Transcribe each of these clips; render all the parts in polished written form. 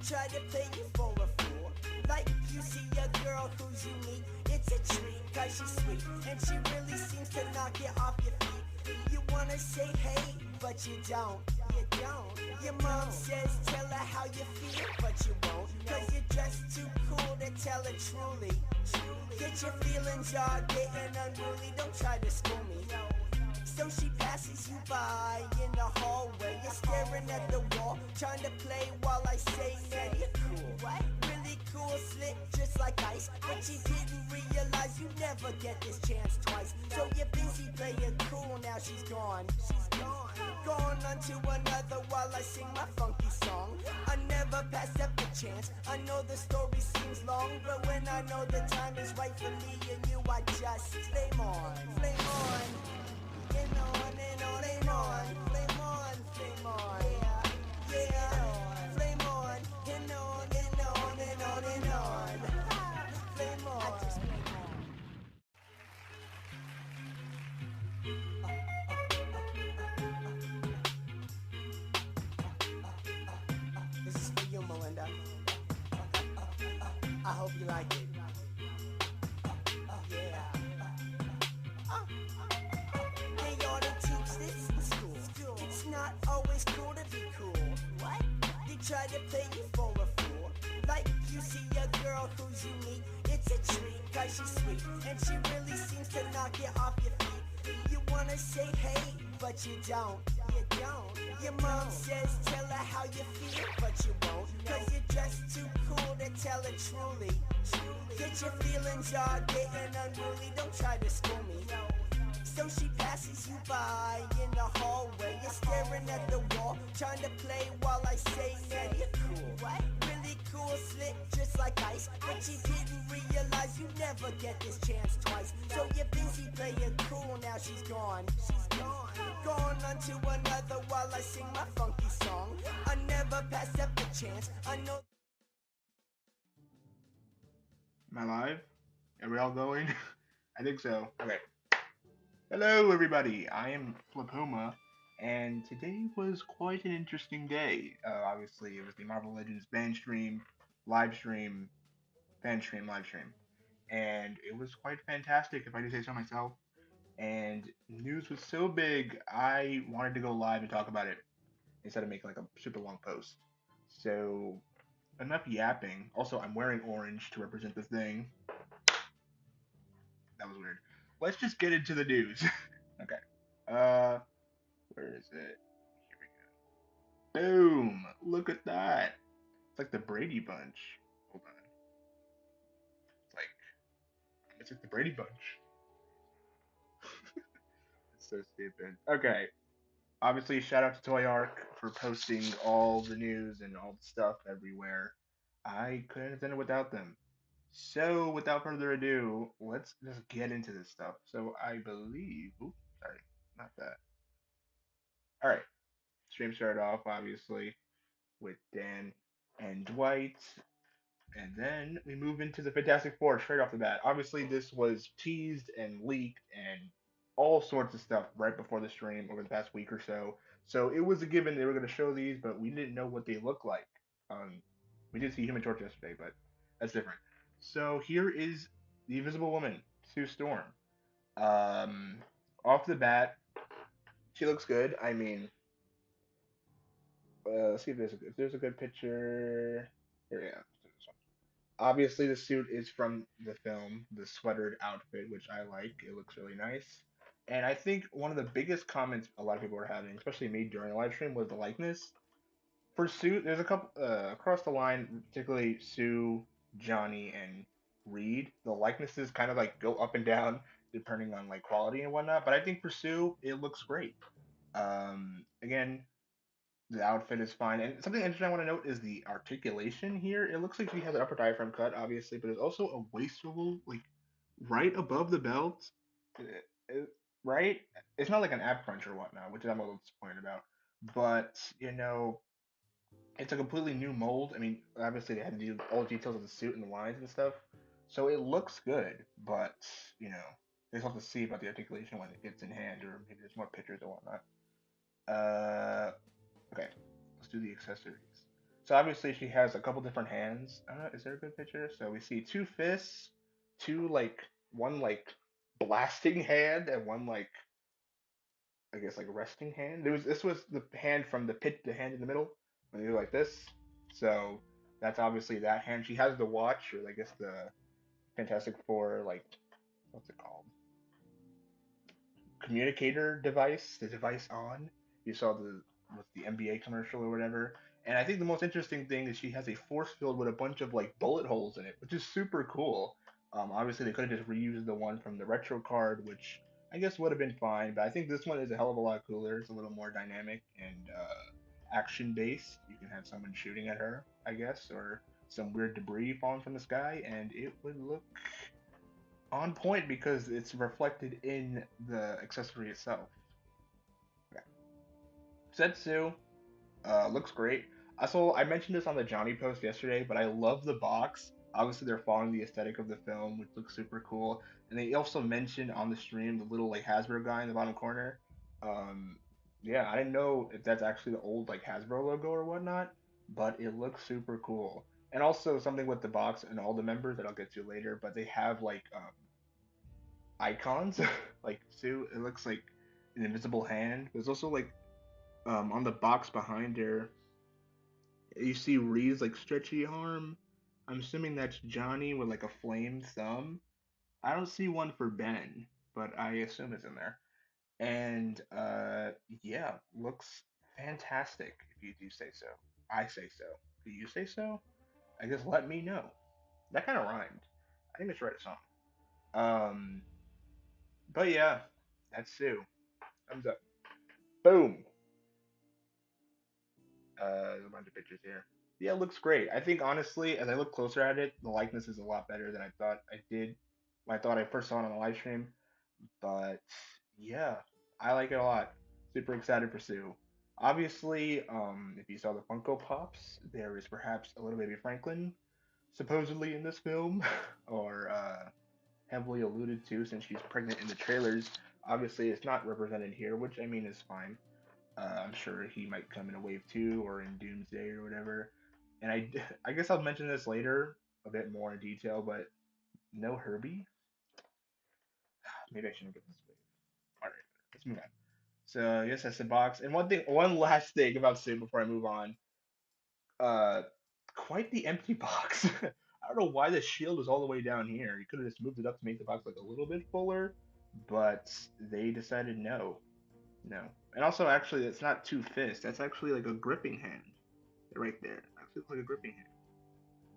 try to play you for a fool. Like you see a girl who's unique, it's a treat, cause she's sweet, and she really seems to knock you off your feet. You wanna say hey, but you don't. Your mom says tell her how you feel, but you won't, cause you're just too cool to tell her truly. Get your feelings all getting unruly, don't try to school me. So she passes you by in the hallway. You're staring at the wall, trying to play while I say, man, you're cool. What? Really cool, slick, just like ice. But you didn't realize you never get this chance twice. So you're busy playing cool, now she's gone. Gone on to another while I sing my funky song. I never pass up the chance. I know the story seems long, but when I know the time is right for me and you, I just flame on, flame on. And on and on and on, flame on, flame on, yeah, flame on, and on and on and on and on, flame on. This is for you, Melinda. I hope you like it. Yeah. They ought to teach this in school. It's not always cool to be cool. What? They try to play you for a fool. Like you see a girl who's unique, it's a treat, cause she's sweet, and she really seems to knock you off your feet. You wanna say hey, but you don't. Your mom says tell her how you feel, but you won't, cause you're just too cool to tell her truly. Get your feelings all getting unruly, don't try to school me. So she passes you by in the hallway. You're staring at the wall, trying to play while I say, man, you're cool. What? Really cool, slick, just like ice. But you didn't realize you never get this chance twice. So you're busy playing cool, now she's gone. Gone on to another while I sing my funky song. I never pass up the chance. I know. Am I live? Are we all going? I think so. Okay. Hello, everybody. I am Flapuma, and today was quite an interesting day. Obviously, it was the Marvel Legends Fanstream, Livestream, Fanstream, Livestream, and it was quite fantastic, if I do say so myself. And news was so big, I wanted to go live and talk about it instead of making like a super long post. So, enough yapping. Also, I'm wearing orange to represent the thing. That was weird. Let's just get into the news. Okay. Where is it? Here we go. Boom! Look at that. It's like the Brady Bunch. Hold on. It's like the Brady Bunch. It's so stupid. Okay. Obviously, shout out to Toy Arc for posting all the news and all the stuff everywhere. I couldn't have done it without them. So, without further ado, let's just get into this stuff. So, I believe. Oops, sorry, not that. All right. Stream started off obviously with Dan and Dwight, and then we move into the Fantastic Four straight off the bat. Obviously, this was teased and leaked and all sorts of stuff right before the stream over the past week or so. So it was a given they were going to show these, but we didn't know what they look like. We did see Human Torch yesterday, but that's different. So here is the Invisible Woman, Sue Storm. Um, Off the bat, she looks good. I mean, let's see if there's a good picture. Here, yeah. Obviously, the suit is from the film, the sweatered outfit, which I like. It looks really nice. And I think one of the biggest comments a lot of people were having, especially me during the live stream, was the likeness. For Sue, there's a couple across the line, particularly Sue, Johnny, and Reed. The likenesses kind of like go up and down depending on like quality and whatnot. But I think for Sue, it looks great. Again, the outfit is fine. And something interesting I want to note is the articulation here. It looks like she has an upper diaphragm cut, obviously, but there's also a waist swivel, like right above the belt. Right? It's not like an ab crunch or whatnot, which I'm a little disappointed about. But, it's a completely new mold. I mean, obviously they had to do all the details of the suit and the lines and stuff. So it looks good, but, they still have to see about the articulation when it gets in hand, or maybe there's more pictures or whatnot. Okay, let's do the accessories. So obviously she has a couple different hands. I don't know, is there a good picture? So we see two fists, two like one like blasting hand and one like I guess like resting hand. This was the hand from the hand in the middle when you do like this. So that's obviously that hand. She has the watch or I guess the Fantastic Four like what's it called? Communicator device, the device on. You saw the with the NBA commercial or whatever. And I think the most interesting thing is she has a force field with a bunch of like bullet holes in it, which is super cool. Obviously they could have just reused the one from the retro card, which I guess would have been fine. But I think this one is a hell of a lot cooler. It's a little more dynamic and action based. You can have someone shooting at her, I guess, or some weird debris falling from the sky, and it would look on point because it's reflected in the accessory itself. Okay. Setsu looks great. I mentioned this on the Johnny post yesterday, but I love the box. Obviously, they're following the aesthetic of the film, which looks super cool. And they also mentioned on the stream the little like Hasbro guy in the bottom corner. Um, yeah, I didn't know if that's actually the old like Hasbro logo or whatnot, but it looks super cool. And also something with the box and all the members that I'll get to later, but they have like icons like Sue. It looks like an invisible hand. There's also like on the box behind her, you see Reed's like stretchy arm. I'm assuming that's Johnny with like a flame thumb. I don't see one for Ben, but I assume it's in there. And yeah, looks fantastic if you do say so. I say so. Do you say so? I guess let me know. That kind of rhymed. I think it's right a song. Um, but yeah, that's Sue. Thumbs up. Boom. There's a bunch of pictures here. Yeah, it looks great. I think honestly, as I look closer at it, the likeness is a lot better than I thought I did. When I thought I first saw it on the live stream. But yeah, I like it a lot. Super excited for Sue. Obviously, if you saw the Funko Pops, there is perhaps a little baby Franklin supposedly in this film, or heavily alluded to since she's pregnant in the trailers. Obviously, it's not represented here, which I mean is fine. I'm sure he might come in a wave two or in Doomsday or whatever. And I guess I'll mention this later a bit more in detail, but no Herbie. Maybe I shouldn't get this wave. All right, let's move on. So yes, that's the box. And one last thing about Sue before I move on. Uh, quite the empty box. I don't know why the shield was all the way down here. You could have just moved it up to make the box like a little bit fuller, but they decided no, no. And also, actually, it's not two fists. That's actually like a gripping hand right there. Actually, looks like a gripping hand.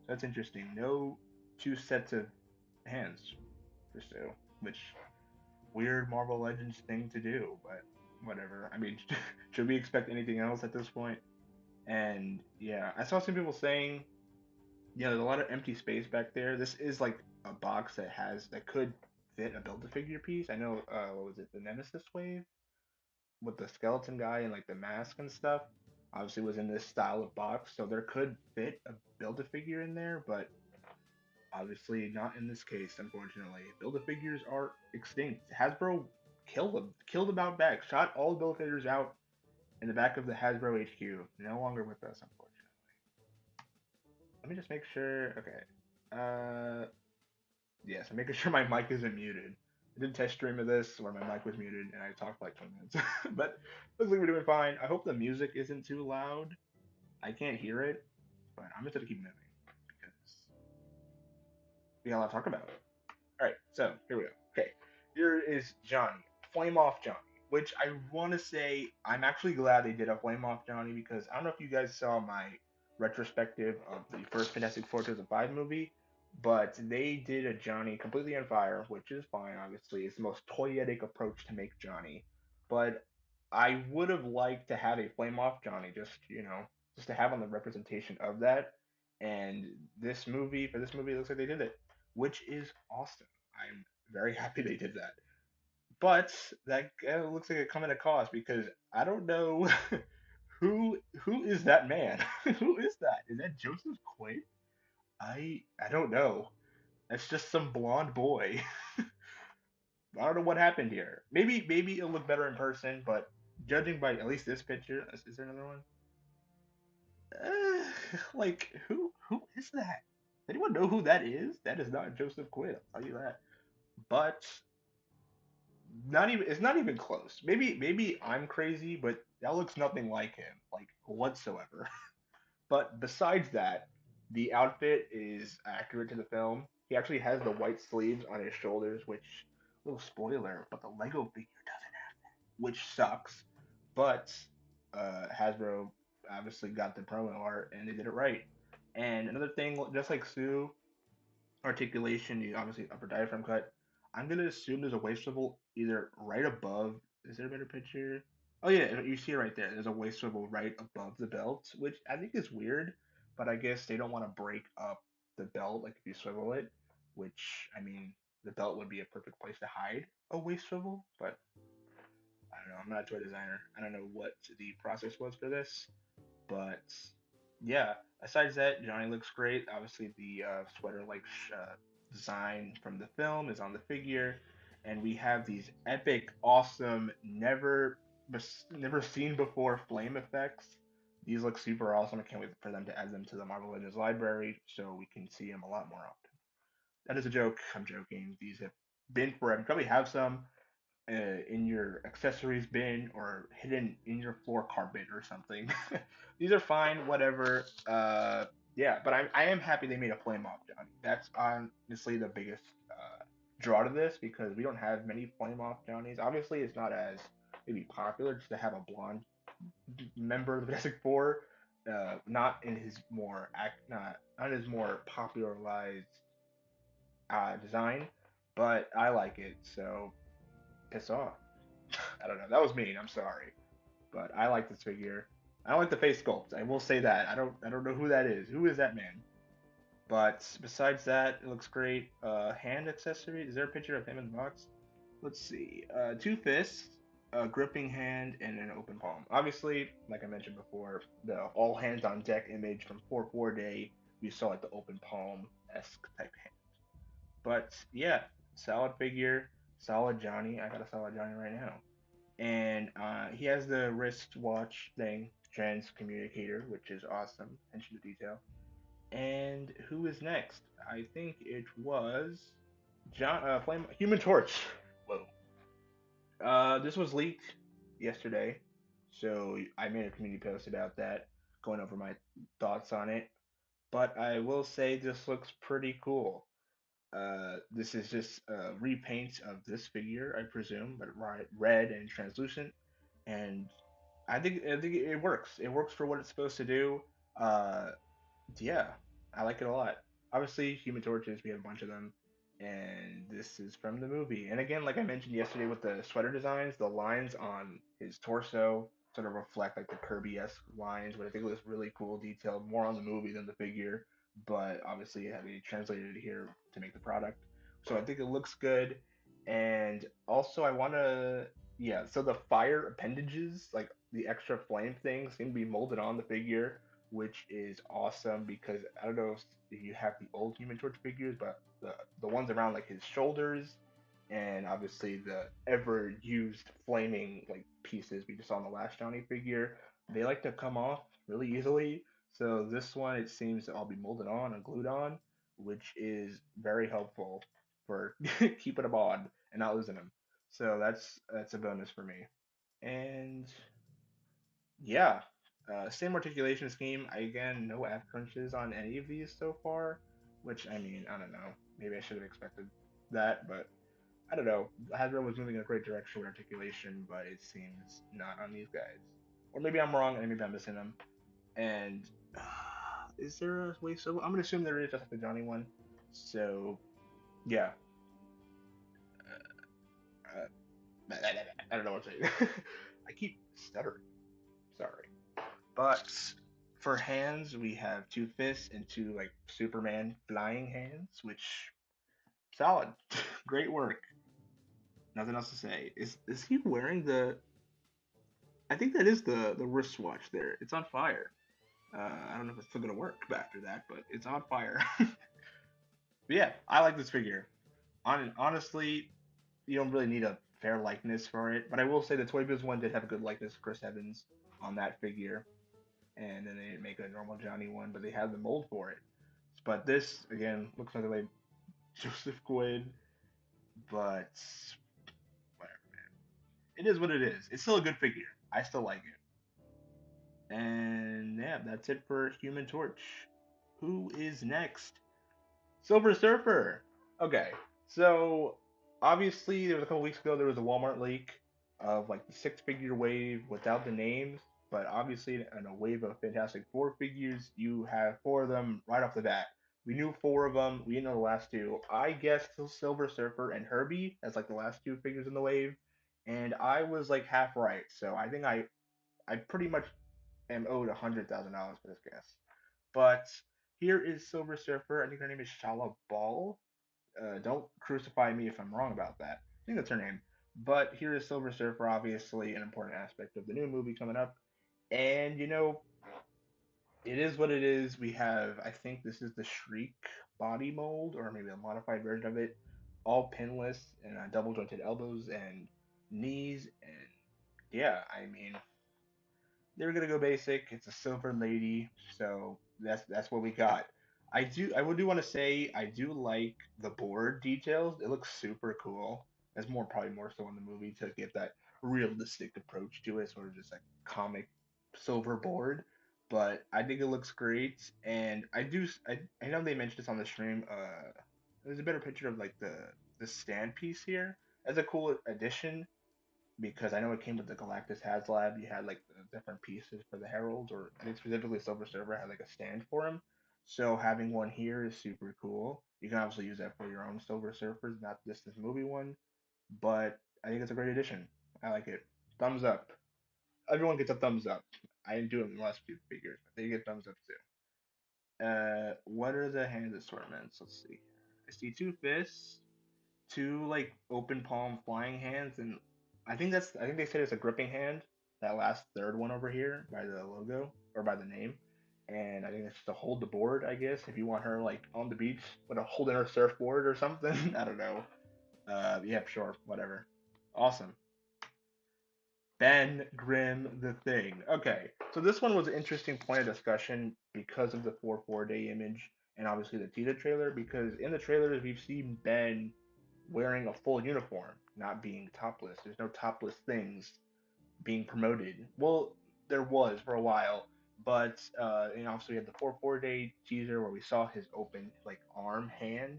So that's interesting. No two sets of hands for Sue, which weird Marvel Legends thing to do, but whatever. I mean, should we expect anything else at this point? And yeah, I saw some people saying, yeah, there's a lot of empty space back there. This is like a box that could fit a Build-A-Figure piece. I know, what was it, the Nemesis wave with the skeleton guy and like the mask and stuff. Obviously, was in this style of box, so there could fit a Build-A-Figure in there, but obviously not in this case, unfortunately. Build-A-Figures are extinct. Hasbro killed about back, shot all the Build-A-Figures out in the back of the Hasbro HQ. No longer with us, unfortunately. Let me just make sure. Okay. Yes, I'm making sure my mic isn't muted. I did a test stream of this where my mic was muted and I talked for like 20 minutes. But looks like we're doing fine. I hope the music isn't too loud. I can't hear it, but I'm just gonna keep moving because we got a lot to talk about. All right, so here we go. Okay, here is Johnny, Flame Off Johnny, which I want to say I'm actually glad they did a Flame Off Johnny because I don't know if you guys saw my retrospective of the first Fantastic Four 2005 movie, but they did a Johnny completely on fire, which is fine, obviously. It's the most toyetic approach to make Johnny, but I would have liked to have a Flame Off Johnny, just to have on the representation of that. And for this movie, it looks like they did it, which is awesome. I'm very happy they did that. But that looks like it come at a cost because I don't know who is that man? Who is that? Is that Joseph Quaid? I don't know. That's just some blonde boy. I don't know what happened here. Maybe it'll look better in person, but judging by at least this picture, is there another one? Like who is that? Anyone know who that is? That is not Joseph Quinn, I'll tell you that. But not even it's not even close. Maybe I'm crazy, but that looks nothing like him, like whatsoever. But besides that, the outfit is accurate to the film. He actually has the white sleeves on his shoulders, which little spoiler, but the Lego figure doesn't have that, which sucks. But Hasbro obviously got the promo art and they did it right. And another thing, just like Sue, articulation, you obviously upper diaphragm cut. I'm gonna assume there's a waist swivel either right above. Is there a better picture? Oh yeah, you see it right there. There's a waist swivel right above the belt, which I think is weird, but I guess they don't want to break up the belt like if you swivel it, which I mean the belt would be a perfect place to hide a waist swivel, but I don't know. I'm not a toy designer. I don't know what the process was for this, but yeah, besides that, Johnny looks great. Obviously, the sweater like design from the film is on the figure, and we have these epic, awesome, never seen before flame effects. These look super awesome. I can't wait for them to add them to the Marvel Legends library so we can see them a lot more often. That is a joke. I'm joking. These have been forever. You probably have some in your accessories bin or hidden in your floor carpet or something. These are fine, whatever. Yeah, but I am happy they made a flame off Johnny. That's honestly the biggest draw to this because we don't have many flame off Johnnies. Obviously, it's not as maybe popular just to have a blonde member of the Fantastic Four. Not in his more not his more popularized design, but I like it. So piss off. I don't know. That was mean. I'm sorry, but I like this figure. I don't like the face sculpt. I will say that. I don't know who that is. Who is that man? But besides that, it looks great. Hand accessory. Is there a picture of him in the box? Let's see. Two fists, a gripping hand, and an open palm. Obviously, like I mentioned before, the all hands on deck image from 4-4 Day, we saw like the open palm esque type hand. But yeah, solid figure, solid Johnny. I got a solid Johnny right now. And he has the wristwatch thing, trans communicator, which is awesome. Attention to detail. And who is next? I think it was Flame Human Torch. Whoa. This was leaked yesterday, so I made a community post about that, going over my thoughts on it. But I will say this looks pretty cool. This is just a repaint of this figure, I presume, but red and translucent. And I think it works. It works for what it's supposed to do. Uh, yeah, I like it a lot. Obviously, Human Torches, we have a bunch of them, and this is from the movie. And again, like I mentioned yesterday with the sweater designs, the lines on his torso sort of reflect like the Kirby-esque lines, but I think it was really cool, detailed, more on the movie than the figure. But obviously, it had to be translated here to make the product. So I think it looks good. And also, I want to, yeah, so the fire appendages, like the extra flame things, seem to be molded on the figure, which is awesome because I don't know if you have the old Human Torch figures, but the ones around like his shoulders and obviously the ever used flaming like pieces we just saw in the last Johnny figure, they like to come off really easily. So this one it seems to all be molded on and glued on, which is very helpful for keeping them on and not losing them. So that's a bonus for me. And yeah, same articulation scheme. I again no F crunches on any of these so far, which I mean I don't know. Maybe I should have expected that, but I don't know. Hasbro was moving in a great direction with articulation, but it seems not on these guys. Or maybe I'm wrong, and maybe I'm missing them. And is there a way? So I'm gonna assume there is, just like the Johnny one. So yeah, uh, I don't know what to say. I keep stuttering. Sorry. But for hands, we have two fists and two like Superman flying hands, which solid, great work. Nothing else to say. Is he wearing the? I think that is the wristwatch there. It's on fire. I don't know if it's still gonna work after that, but it's on fire. But yeah, I like this figure. Honestly, you don't really need a fair likeness for it, but I will say the Toy Biz one did have a good likeness of Chris Evans on that figure. and then they didn't make a normal Johnny one, but they had the mold for it. But this again looks like like Joseph Quinn, but whatever. It is what it is. It's still a good figure. I still like it. And yeah, that's it for Human Torch. Who is next? Silver Surfer. Okay, so obviously there was a couple weeks ago there was a Walmart leak of like the six-figure wave without the names, but obviously in a wave of Fantastic Four figures, you have four of them right off the bat. We knew four of them. We didn't know the last two. I guessed Silver Surfer and Herbie as like the last two figures in the wave, and I was like half right. So I think I pretty much am owed $100,000 for this guess. But here is Silver Surfer. I think her name is Shala Ball. Don't crucify me if I'm wrong about that. I think that's her name. But here is Silver Surfer, obviously an important aspect of the new movie coming up. And it is what it is. We have, I think this is the Shriek body mold, or maybe a modified version of it, all pinless and double jointed elbows and knees. And yeah, I mean, they were gonna go basic. It's a silver lady, so that's what we got. I would do want to say I do like the board details. It looks super cool. That's more probably more so in the movie to get that realistic approach to it, sort of just like comic silver board. But I think it looks great, and I know they mentioned this on the stream. There's a better picture of like the stand piece here. That's a cool addition because I know it came with the Galactus HasLab. You had like the different pieces for the Heralds, or I think specifically Silver Surfer had like a stand for him. So having one here is super cool. You can obviously use that for your own Silver Surfers, not just this movie one. But I think it's a great addition. I like it. Thumbs up. Everyone gets a thumbs up. I didn't do it in the last few figures, but they get thumbs up too. What are the hand assortments? Let's see. I see two fists, two like open palm flying hands, and I think they said it's a gripping hand. That last third one over here by the logo or by the name, and I think it's to hold the board. I guess if you want her like on the beach with a holding her surfboard or something. I don't know. Yeah, sure, whatever. Awesome. Ben Grimm the Thing. Okay, so this one was an interesting point of discussion because of the 4-4 day image and obviously the teaser trailer. Because in the trailers we've seen Ben wearing a full uniform, not being topless. There's no topless things being promoted. Well, there was for a while, but and obviously we had the 4-4 day teaser where we saw his open like arm hand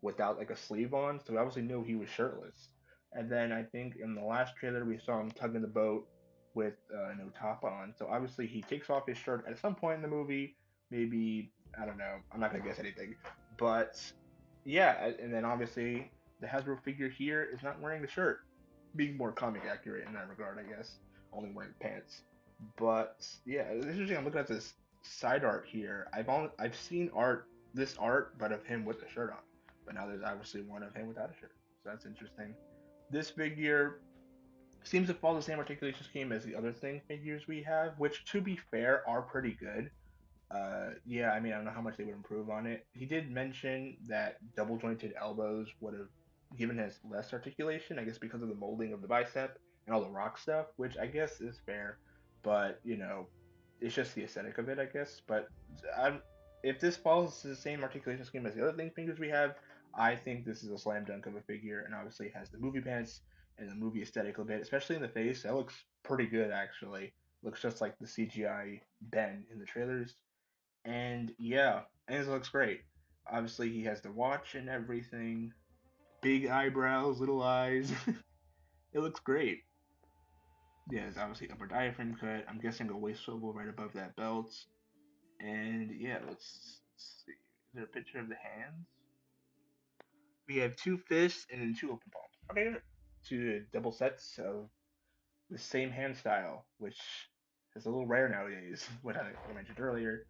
without like a sleeve on, so we obviously knew he was shirtless. And then I think in the last trailer we saw him tugging the boat with no top on. So obviously he takes off his shirt at some point in the movie. Maybe I don't know. I'm not gonna guess anything, but yeah. And then obviously the Hasbro figure here is not wearing the shirt, being more comic accurate in that regard, I guess, only wearing pants. But yeah, it's interesting. I'm looking at this side art here. I've seen art, but of him with a shirt on. But now there's obviously one of him without a shirt. So that's interesting. This figure seems to follow the same articulation scheme as the other thing figures we have, which to be fair are pretty good. Yeah, I mean, I don't know how much they would improve on it. He did mention that double jointed elbows would have given us less articulation, I guess, because of the molding of the bicep and all the rock stuff, which I guess is fair. But it's just the aesthetic of it, I guess. But I'm, if this follows the same articulation scheme as the other thing figures we have, I think this is a slam dunk of a figure, and obviously it has the movie pants and the movie aesthetic of it, especially in the face. That looks pretty good, actually. Looks just like the CGI Ben in the trailers. And yeah, and it looks great. Obviously, he has the watch and everything. Big eyebrows, little eyes. It looks great. Yeah, it's obviously upper diaphragm cut. I'm guessing a waist swivel right above that belt. And yeah, let's see. Is there a picture of the hands? We have two fists and then two open palms. Okay, good. Two double sets of the same hand style, which is a little rare nowadays, what I mentioned earlier.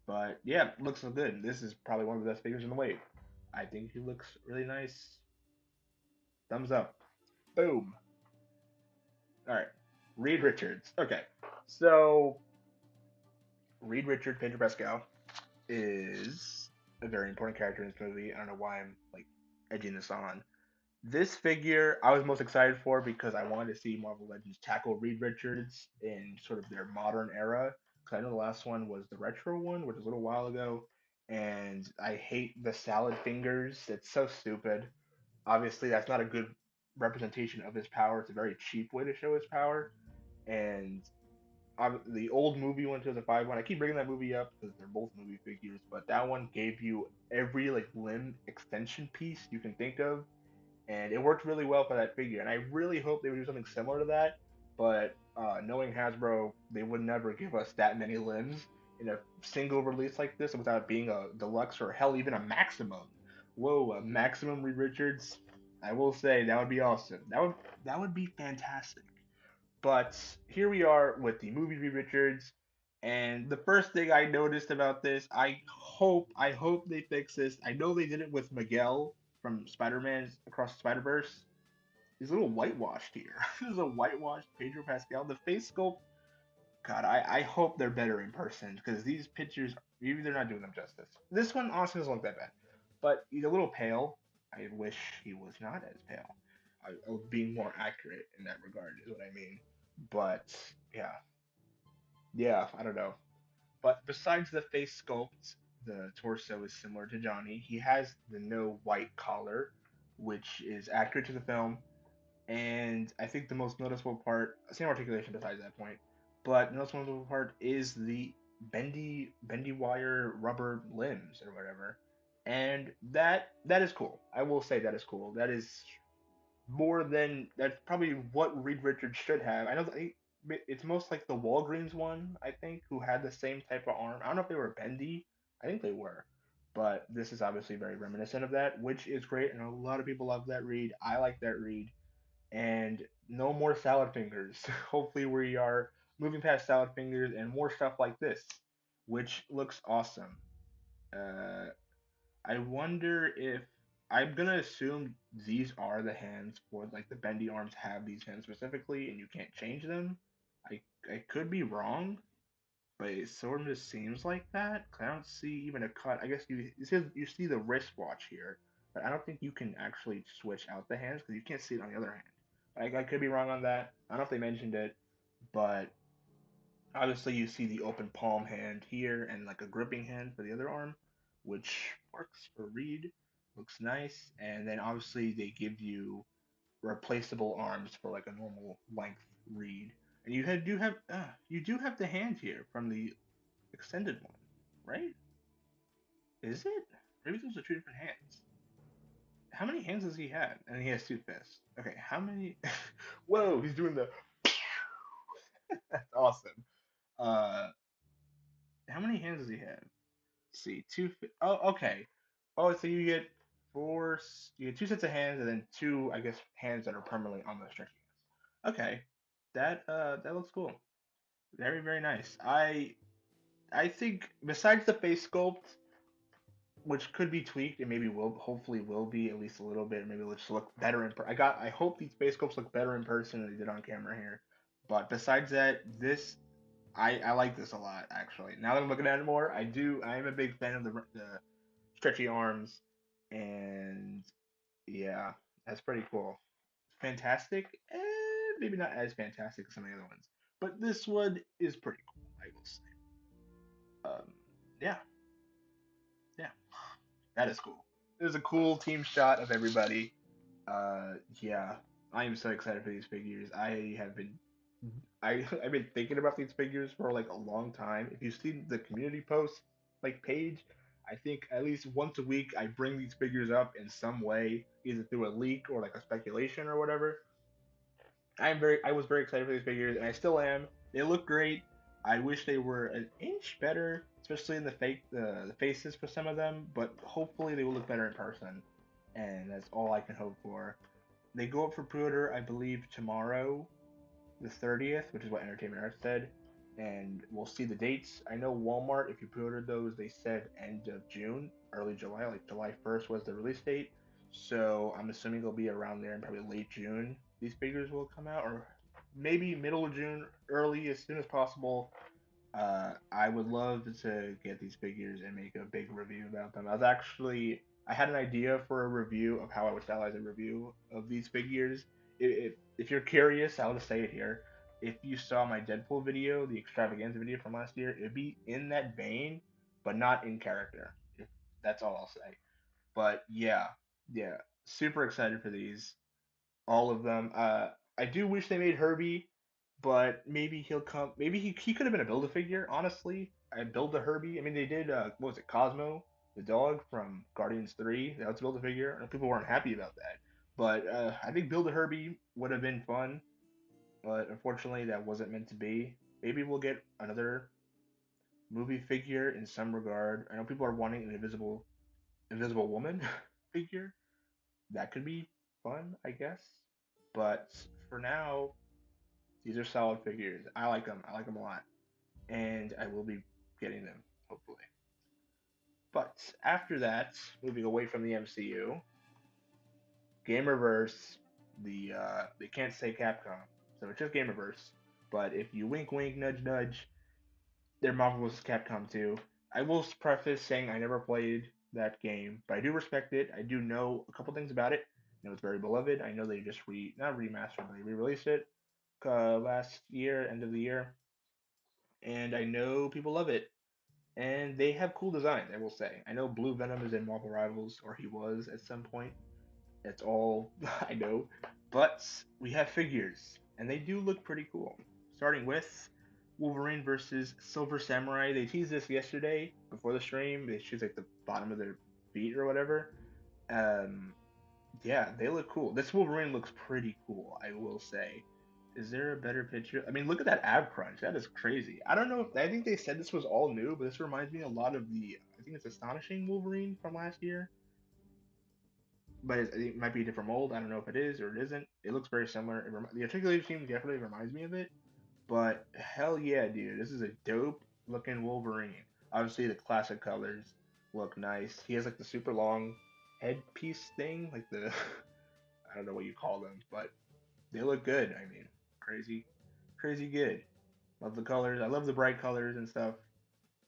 But yeah, looks so good. This is probably one of the best figures in the wave. I think he looks really nice. Thumbs up. Boom. All right. Reed Richards. Okay. So Reed Richards, Pedro Pascal, is a very important character in this movie. I don't know why I'm like edging this on. This figure I was most excited for because I wanted to see Marvel Legends tackle Reed Richards in sort of their modern era. because I know the last one was the retro one, which was a little while ago, and I hate the salad fingers. It's so stupid. Obviously, that's not a good representation of his power. It's a very cheap way to show his power, and the old movie one, 2005 one. I keep bringing that movie up because they're both movie figures, but that one gave you every like limb extension piece you can think of, and it worked really well for that figure. And I really hope they would do something similar to that. But knowing Hasbro, they would never give us that many limbs in a single release like this without it being a deluxe or hell even a maximum. Whoa, a maximum Reed Richards. I will say that would be awesome. That would be fantastic. But here we are with the movie Reed Richards, and the first thing I noticed about this, I hope they fix this. I know they did it with Miguel from Spider-Man Across the Spider-Verse. He's a little whitewashed here. This is a whitewashed Pedro Pascal. The face sculpt, God, I hope they're better in person because these pictures, maybe they're not doing them justice. This one honestly doesn't look that bad, but he's a little pale. I wish he was not as pale. Being more accurate in that regard is what I mean. But yeah, yeah, I don't know. But besides the face sculpt, the torso is similar to Johnny. He has the no white collar, which is accurate to the film. And I think the most noticeable part, same articulation besides that point, but the most noticeable part is the bendy wire rubber limbs or whatever. And that is cool. I will say that is cool. That is more than that's probably what Reed Richards should have. I know that it's most like the Walgreens one, I think, who had the same type of arm. I don't know if they were bendy. I think they were. But this is obviously very reminiscent of that, which is great, and a lot of people love that read. I like that read. And no more salad fingers. Hopefully we are moving past salad fingers and more stuff like this, which looks awesome. Uh, I wonder if I'm gonna assume these are the hands for like the bendy arms have these hands specifically, and you can't change them. I could be wrong, but it sort of just seems like that. 'Cause I don't see even a cut. I guess you see the wristwatch here, but I don't think you can actually switch out the hands because you can't see it on the other hand. I could be wrong on that. I don't know if they mentioned it, but obviously, you see the open palm hand here and like a gripping hand for the other arm, which works for Reed. Looks nice. And then obviously they give you replaceable arms for like a normal length Reed. And you do have the hand here from the extended one, right? Is it? Maybe those are two different hands. How many hands does he have? And he has two fists. Okay, how many? Whoa, he's doing the. That's awesome. Uh, how many hands does he have? See, oh, okay. Oh, so you get you get two sets of hands and then two, I guess, hands that are permanently on the stretchy hands. Okay, that looks cool. Very very nice. I think besides the face sculpt, which could be tweaked and maybe will hopefully will be at least a little bit, maybe it'll just look better I hope these face sculpts look better in person than they did on camera here. But besides that, I like this a lot actually. Now that I'm looking at it more, I am a big fan of the stretchy arms, and yeah, that's pretty cool. Fantastic, maybe not as fantastic as some of the other ones, but this one is pretty cool, I will say. Yeah, yeah, that is cool. There's a cool team shot of everybody. Yeah, I am so excited for these figures. I've been thinking about these figures for like a long time. If you see the community post like page, I think at least once a week I bring these figures up in some way, either through a leak or like a speculation or whatever. I was very excited for these figures, and I still am. They look great. I wish they were an inch better, especially in the faces for some of them, but hopefully they will look better in person, and that's all I can hope for. They go up for pre-order, I believe, tomorrow, the 30th, which is what Entertainment Arts said, and we'll see the dates. I know Walmart, if you pre-ordered those, they said end of June, early July, like July 1st was the release date. So I'm assuming they'll be around there in probably late June. These figures will come out, or maybe middle of June, early as soon as possible. I would love to get these figures and make a big review about them. I had an idea for a review of how I would stylize a review of these figures. If you're curious, I'll just say it here. if you saw my Deadpool video, the extravaganza video from last year, it'd be in that vein, but not in character. If that's all I'll say. But yeah, yeah, super excited for these, all of them. I do wish they made Herbie, but maybe he'll come. Maybe he could have been a Build a Figure. Honestly, I Build a Herbie. I mean, they did. What was it? Cosmo, the dog from Guardians 3. That was Build a Figure, and people weren't happy about that. But I think Build a Herbie would have been fun, but unfortunately, that wasn't meant to be. Maybe we'll get another movie figure in some regard. I know people are wanting an Invisible Woman figure. That could be fun, I guess. But for now, these are solid figures. I like them. I like them a lot, and I will be getting them hopefully. But after that, moving away from the MCU, Gamerverse, they can't say Capcom, so it's just Gamerverse. But if you wink, wink, nudge, nudge, they're Marvel vs. Capcom 2. I will preface saying I never played that game, but I do respect it. I do know a couple things about it. I know it's very beloved. I know they just not remastered, but they re-released it last year, end of the year, and I know people love it. And they have cool designs, I will say. I know Blue Venom is in Marvel Rivals, or he was at some point. That's all I know. But we have figures, and they do look pretty cool. Starting with Wolverine versus Silver Samurai. They teased this yesterday before the stream. They choose like the bottom of their feet or whatever. Um, yeah, they look cool. This Wolverine looks pretty cool, I will say. Is there a better picture? I mean, look at that ab crunch. That is crazy. I don't know if I think they said this was all new, but this reminds me a lot of the I think it's Astonishing Wolverine from last year, but it might be a different mold. I don't know if it is or it isn't. It looks very similar. The articulated team definitely reminds me of it, but hell yeah, dude, this is a dope looking Wolverine. Obviously, the classic colors look nice. He has like the super long headpiece thing, like the I don't know what you call them, but they look good. I mean, crazy, crazy good. Love the colors. I love the bright colors and stuff.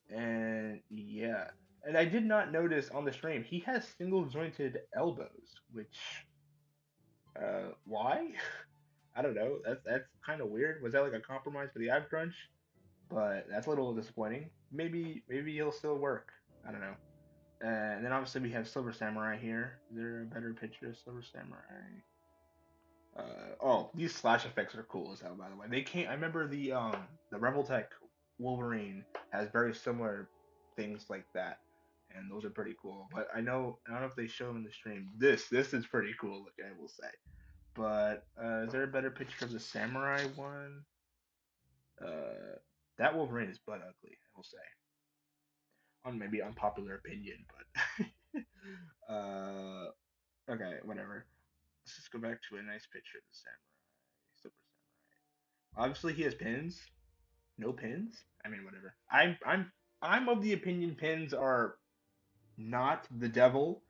And yeah, and I did not notice on the stream he has single jointed elbows, which why? I don't know. That's kind of weird. Was that like a compromise for the ab crunch? But that's a little disappointing. Maybe he'll still work. I don't know. And then obviously we have Silver Samurai here. Is there a better picture of Silver Samurai? Oh, these slash effects are cool as hell. By the way, they can't. I remember the Revoltech Wolverine has very similar things like that, and those are pretty cool. But I don't know if they show them in the stream. This is pretty cool looking, I will say. But is there a better picture of the samurai one? Uh, that Wolverine is butt ugly, I will say. On maybe unpopular opinion, but okay, whatever. Let's just go back to a nice picture of the samurai, Silver Samurai. Obviously, he has pins. No pins. I mean, whatever. I'm of the opinion pins are not the devil.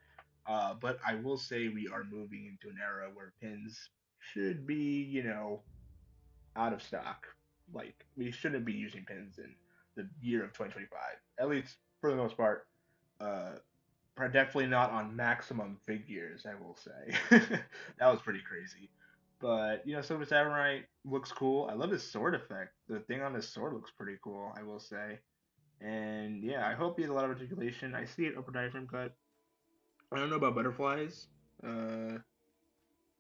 But I will say we are moving into an era where pins should be, out of stock. Like we shouldn't be using pins in the year of 2025. At least for the most part. Uh, Definitely not on maximum figures, I will say. That was pretty crazy. But Silver Samurai looks cool. I love his sword effect. The thing on his sword looks pretty cool, I will say. And yeah, I hope he has a lot of articulation. I see it upper diaphragm cut. I don't know about butterflies. Uh,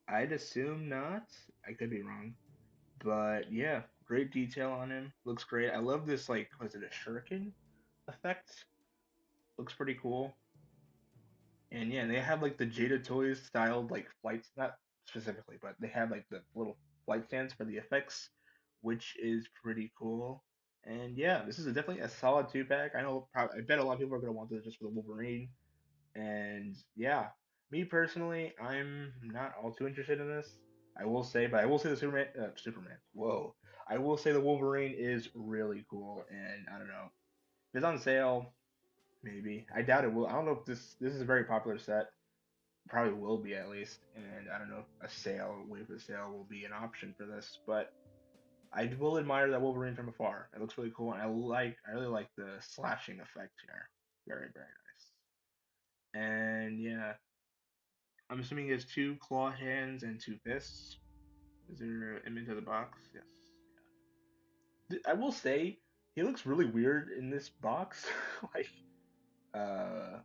I'd assume not. I could be wrong. But yeah, great detail on him. Looks great. I love this like, was it a shuriken effect? Looks pretty cool. And yeah, they have like the Jada Toys styled like flights, not specifically, but they have like the little flight stands for the effects, which is pretty cool. And yeah, this is definitely a solid two pack. I bet a lot of people are gonna want this just for the Wolverine. And yeah, me personally, I'm not all too interested in this. I will say, but I will say the Superman. Whoa, I will say the Wolverine is really cool, and I don't know if it's on sale. Maybe I doubt it will. I don't know if this is a very popular set. Probably will be at least, and I don't know if wait for the sale will be an option for this, but I will admire that Wolverine from afar. It looks really cool, and I really like the slashing effect here. Very, very nice. And yeah, I'm assuming he has two claw hands and two fists. Is there an image of the box? Yes. I will say he looks really weird in this box. Like, uh,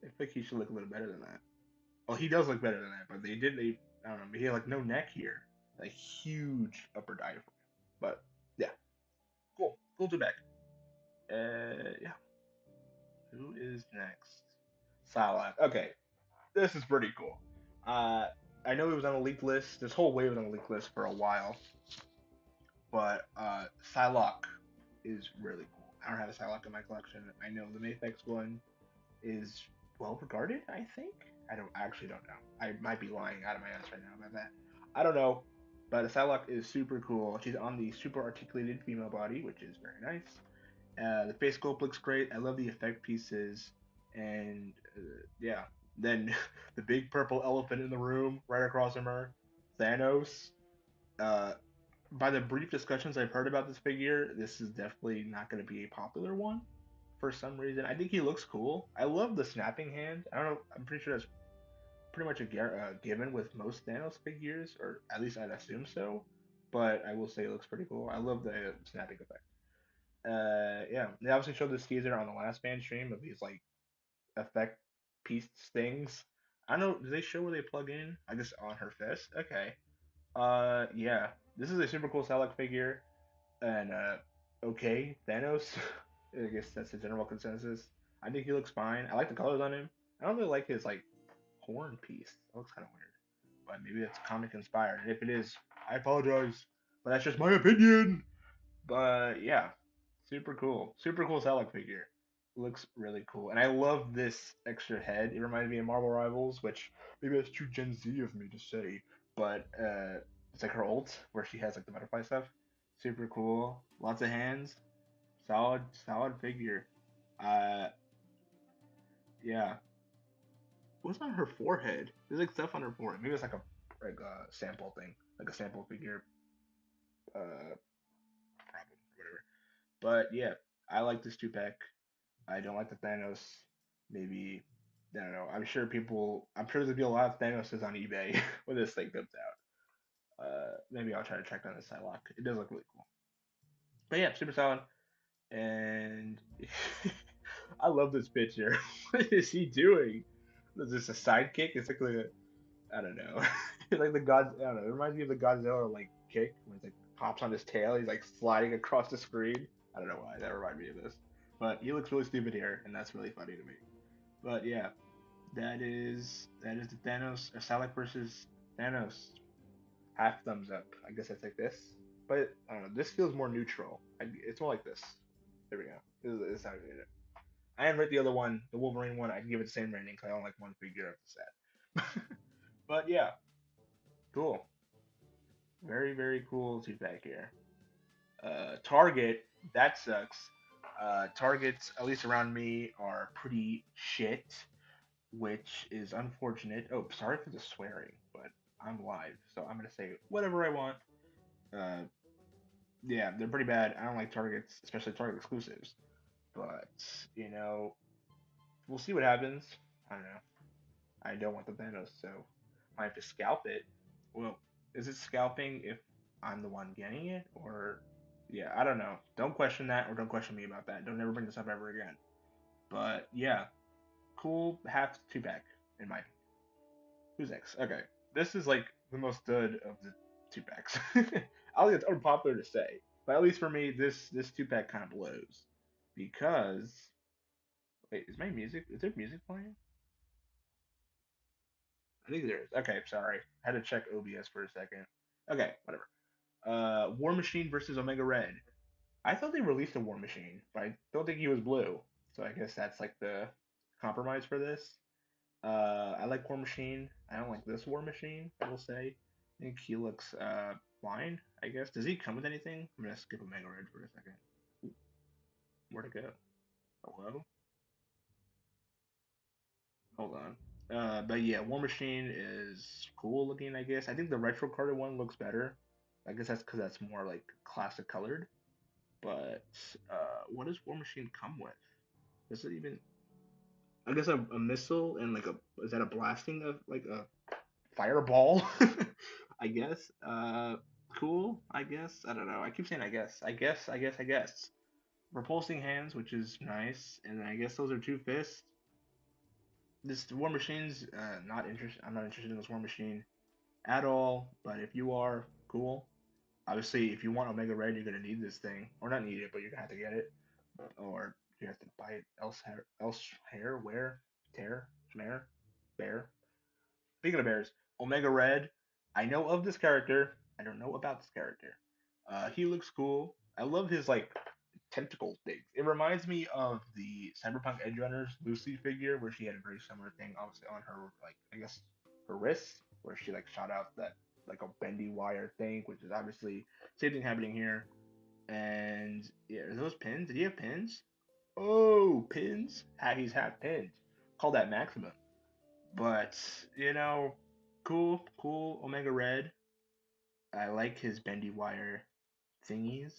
I think he should look a little better than that. Well, he does look better than that, but they I don't know, he had like no neck here, like huge upper diaphragm. But yeah, cool, cool to back. Yeah, who is next? Psylocke. Okay, this is pretty cool. Uh, I know he was on a leaked list. This whole wave was on a leaked list for a while, but Psylocke is really cool. I don't have a Psylocke in my collection. I know the Mafex one is well regarded, I think. I actually don't know. I might be lying out of my ass right now about that. I don't know. But Psylocke is super cool. She's on the super articulated female body, which is very nice. The face sculpt looks great. I love the effect pieces. And yeah. Then the big purple elephant in the room right across from her, Thanos. Uh, by the brief discussions I've heard about this figure, this is definitely not going to be a popular one for some reason. I think he looks cool. I love the snapping hand. I don't know. I'm pretty sure that's pretty much a given with most Thanos figures, or at least I'd assume so. But I will say it looks pretty cool. I love the snapping effect. Yeah, they obviously showed this teaser on the last fan stream of these like effect piece things. I don't know. Do they show where they plug in? I guess on her fist. Okay. Yeah. This is a super cool Psylocke figure. And okay, Thanos. I guess that's the general consensus. I think he looks fine. I like the colors on him. I don't really like his like horn piece. That looks kind of weird. But maybe that's comic inspired. And if it is, I apologize. But that's just my opinion. But yeah, super cool. Super cool Psylocke figure. Looks really cool. And I love this extra head. It reminds me of Marvel Rivals, which maybe that's too Gen Z of me to say. But it's like her ult where she has like the butterfly stuff. Super cool. Lots of hands. Solid, solid figure. Uh yeah. What's on her forehead? There's like stuff on her forehead. Maybe it's like a sample thing. Like a sample figure problem or whatever. But yeah, I like this two pack. I don't like the Thanos. Maybe I don't know. I'm sure there'll be a lot of Thanoses on eBay when this thing comes out. Maybe I'll try to track down this Psylocke. It does look really cool. But yeah, super solid. And I love this picture. What is he doing? Is this a sidekick? It's like I don't know. Like the God. I don't know. It reminds me of the Godzilla like kick when he like hops on his tail. He's like sliding across the screen. I don't know why that reminded me of this, but he looks really stupid here, and that's really funny to me. But yeah, that is the Thanos or Psylocke versus Thanos. Half thumbs up. I guess I take this, but I don't know. This feels more neutral. It's more like this. There we go. This is how I did it. I didn't rate the other one, the Wolverine one. I can give it the same rating because I don't like one figure of the set. But yeah, cool. Very very cool two pack here. Target that sucks. Targets, at least around me, are pretty shit, which is unfortunate. Oh, sorry for the swearing, but I'm live, so I'm gonna say whatever I want. Uh, yeah, they're pretty bad. I don't like Targets, especially Target exclusives. But we'll see what happens. I don't know. I don't want the Thanos, so I have to scalp it. Well, is it scalping if I'm the one getting it, or yeah, I don't know. Don't question that, or don't question me about that. Don't ever bring this up ever again. But yeah, cool half two pack in my opinion. Who's next? Okay, this is like the most good of the two packs. I think it's unpopular to say, but at least for me, this two pack kind of blows because wait, is my music? Is there music playing? I think there is. Okay, sorry. I had to check OBS for a second. Okay, whatever. War Machine versus Omega Red. I thought they released a War Machine, but I don't think he was blue. So I guess that's like the compromise for this. I like War Machine. I don't like this War Machine, I will say. I think he looks fine, I guess. Does he come with anything? I'm gonna skip Omega Red for a second. Ooh, where'd it go? Hello? Hold on. But yeah, War Machine is cool looking, I guess. I think the retro carded one looks better. I guess that's because that's more like classic colored. But what does War Machine come with? Does it even? I guess a missile and like a is that a blasting of like a fireball? I guess. cool, I guess. I don't know. I keep saying I guess. I guess. Repulsing hands, which is nice, and then I guess those are two fists. This War Machine's not interested. I'm not interested in this War Machine at all. But if you are, cool. Obviously, if you want Omega Red, you're gonna need this thing, or not need it, but you're gonna have to get it, or you have to buy it elsewhere, where, tear, schmare, bear. Speaking of bears, Omega Red. I know of this character. I don't know about this character. He looks cool. I love his like tentacle things. It reminds me of the Cyberpunk Edge Runners Lucy figure, where she had a very similar thing, obviously on her like I guess her wrist, where she like shot out that like a bendy wire thing, which is obviously same thing happening here. And yeah, are those pins? Did he have pins? Oh, pins? He's half pinned. Call that maximum. But cool Omega Red. I like his bendy wire thingies.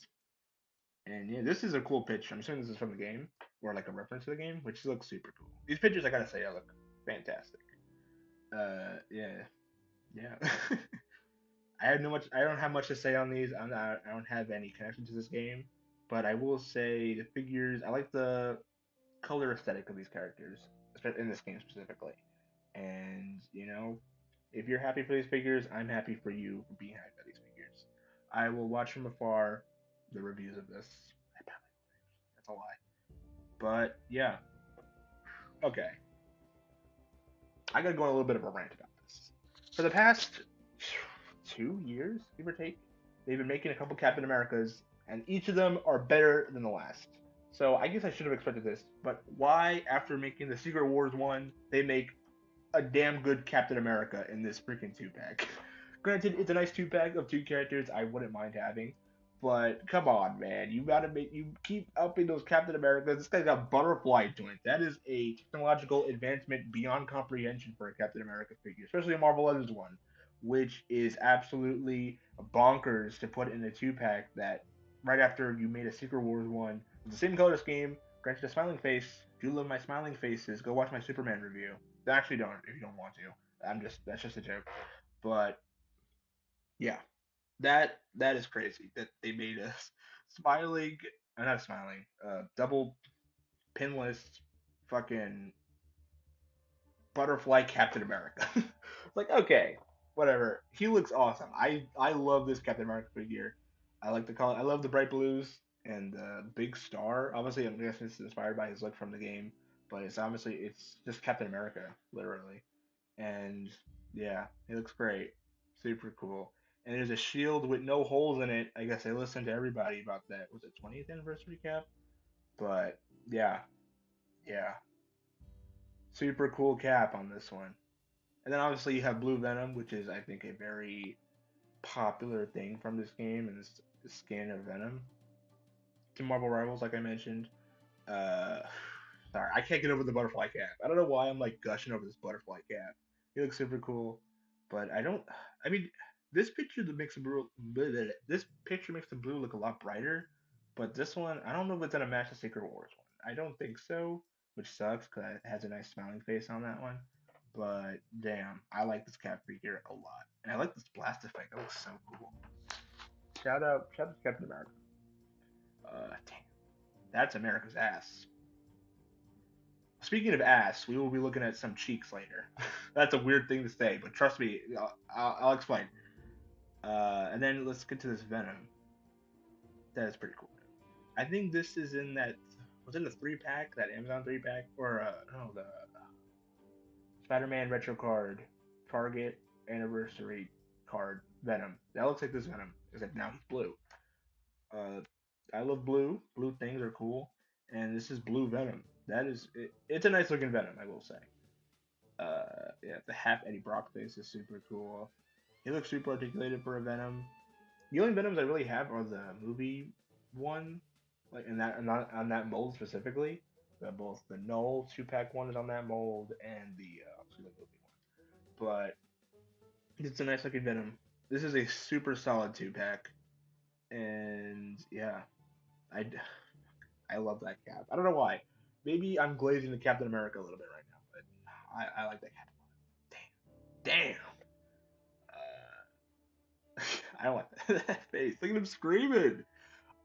And yeah, this is a cool picture. I'm assuming this is from the game or like a reference to the game, which looks super cool. These pictures, I gotta say, I look fantastic. Yeah, yeah. I don't have much to say on these. I don't have any connection to this game, but I will say the figures. I like the color aesthetic of these characters, in this game specifically. And if you're happy for these figures, I'm happy for you for being happy for these figures. I will watch from afar the reviews of this. That's a lie. But yeah, okay. I gotta go on a little bit of a rant about this. For the past 2 years, give or take, they've been making a couple Captain Americas, and each of them are better than the last. So I guess I should have expected this. But why, after making the Secret Wars one, they make a damn good Captain America in this freaking two pack? Granted, it's a nice two pack of two characters I wouldn't mind having. But come on, man, you keep upping those Captain Americas. This guy's got butterfly joints. That is a technological advancement beyond comprehension for a Captain America figure, especially a Marvel Legends one, which is absolutely bonkers to put in a two pack. That right after you made a Secret Wars one with the same color scheme, granted a smiling face. If you love my smiling faces, go watch my Superman review. Actually, don't if you don't want to. That's just a joke. But yeah, that is crazy that they made a smiling, not smiling, double pinless fucking butterfly Captain America. Like, okay, whatever. He looks awesome. I love this Captain America figure. I like the color. I love the bright blues and the big star. Obviously, I'm guessing it's inspired by his look from the game, but it's just Captain America, literally. And yeah, he looks great. Super cool. And there's a shield with no holes in it. I guess I listened to everybody about that. Was it 20th anniversary cap? But yeah, yeah. Super cool cap on this one. And then obviously you have Blue Venom, which is I think a very popular thing from this game, and this the skin of Venom. To Marvel Rivals, like I mentioned. Uh, sorry, I can't get over the butterfly cap. I don't know why I'm like gushing over this butterfly cap. He looks super cool, but I don't. I mean, this picture makes the blue look a lot brighter, but this one I don't know if it's gonna match the Secret Wars one. I don't think so, which sucks because it has a nice smiling face on that one. But damn, I like this cap figure a lot, and I like this blast effect. That looks so cool. Shout out to Captain America. Damn, that's America's ass. Speaking of ass, we will be looking at some cheeks later. That's a weird thing to say, but trust me, I'll explain. And then let's get to this Venom. That is pretty cool. I think this is in that was in the three pack, that Amazon three pack, or no, the Spider-Man retro card, Target anniversary card, Venom. That looks like this Venom, except now he's blue. Uh, I love blue. Blue things are cool, and this is blue Venom. It's a nice looking Venom, I will say. Yeah, the half Eddie Brock face is super cool. He looks super articulated for a Venom. The only Venoms I really have are the movie one, like in that not on that mold specifically. Both the Null two pack one is on that mold and the obviously the movie one. But it's a nice looking Venom. This is a super solid two pack, and yeah, I I love that cap. I don't know why. Maybe I'm glazing the Captain America a little bit right now, but I like that cap. Damn. Damn. I don't like that face. Look at him screaming.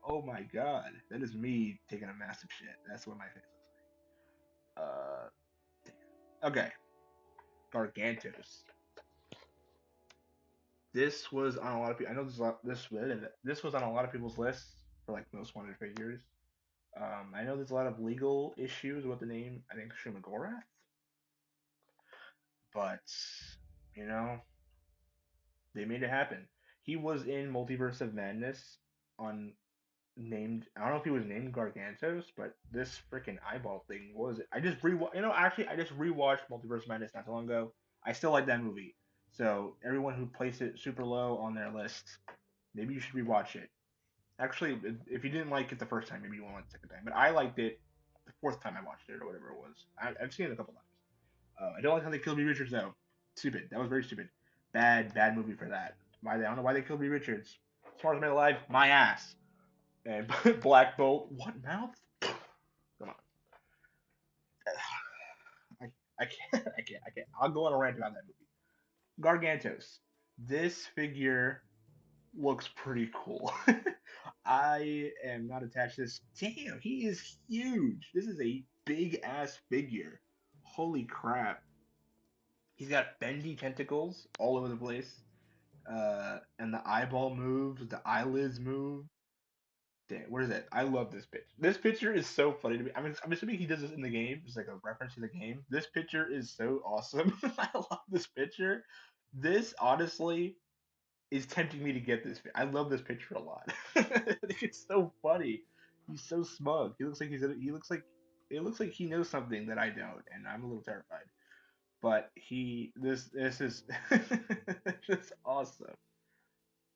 Oh my god, that is me taking a massive shit. That's what my face looks like. Okay, Gargantos. This was on a lot of people. I know this was on a lot of people's lists for like most wanted figures. I know there's a lot of legal issues with the name. I think Shumagorath, but you know they made it happen. He was in Multiverse of Madness on named. I don't know if he was named Gargantos, but this freaking eyeball thing was. I just re. Actually, I just rewatched Multiverse of Madness not too long ago. I still like that movie. So everyone who placed it super low on their list, maybe you should rewatch it. Actually, if you didn't like it the first time, maybe you won't like it the second time. But I liked it the fourth time I watched it or whatever it was. I've seen it a couple times. I don't like how they killed Reed Richards though. Stupid. That was very stupid. Bad movie for that. Why I don't know why they killed Reed Richards. Smartest man alive, my ass. And Black Bolt, what mouth? Come on. I can't. I can't. I'll go on a rant about that movie. Gargantos. This figure looks pretty cool. I am not attached to this. Damn, he is huge. This is a big ass figure. Holy crap. He's got bendy tentacles all over the place. And the eyeball moves, the eyelids move. Damn, what is that? I love this picture. This picture is so funny to me. I'm assuming he does this in the game. It's like a reference to the game. This picture is so awesome. I love this picture. This honestly is tempting me to get this. I love this picture a lot. I think it's so funny. He's so smug. He looks like he looks like it looks like he knows something that I don't, and I'm a little terrified. But this is just awesome.